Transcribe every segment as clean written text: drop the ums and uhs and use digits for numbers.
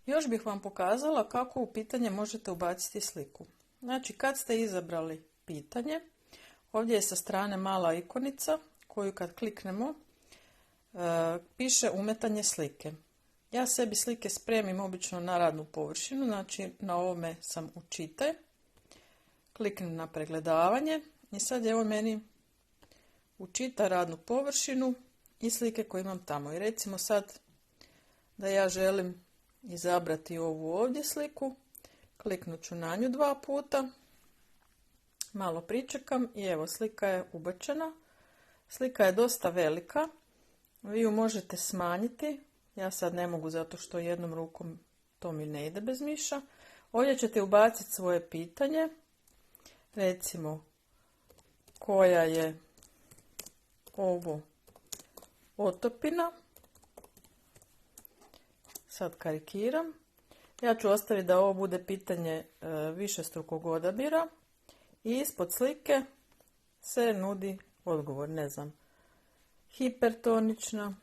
Još bih vam pokazala kako u pitanje možete ubaciti sliku. Znači, kad ste izabrali pitanje, ovdje je sa strane mala ikonica koju kad kliknemo piše umetanje slike. Ja sebi slike spremim obično na radnu površinu, znači na ovome sam u čitaj. Kliknem na pregledavanje i sad je ovo meni učita radnu površinu i slike koje imam tamo. I recimo sad da ja želim izabrati ovu ovdje sliku, kliknut ću na nju 2 puta, malo pričekam i evo slika je ubačena. Slika je dosta velika, vi ju možete smanjiti, ja sad ne mogu zato što jednom rukom to mi ne ide bez miša. Ovdje ćete ubaciti svoje pitanje, recimo koja je ovo otopina, sad karikiram. Ja ću ostaviti da ovo bude pitanje višestrukog odabira i ispod slike se nudi odgovor, ne znam, hipertonična,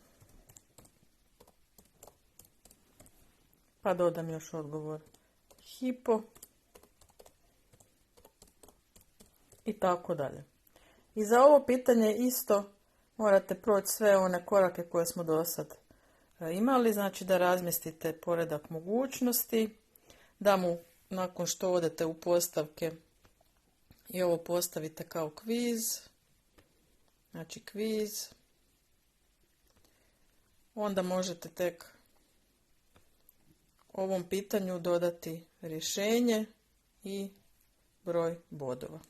pa dodam još odgovor hipo i tako dalje. I za ovo pitanje isto morate proći sve one korake koje smo do sad imali, znači da razmjestite poredak mogućnosti, da mu nakon što odete u postavke i ovo postavite kao kviz, znači kviz, onda možete tek ovom pitanju dodati rješenje i broj bodova.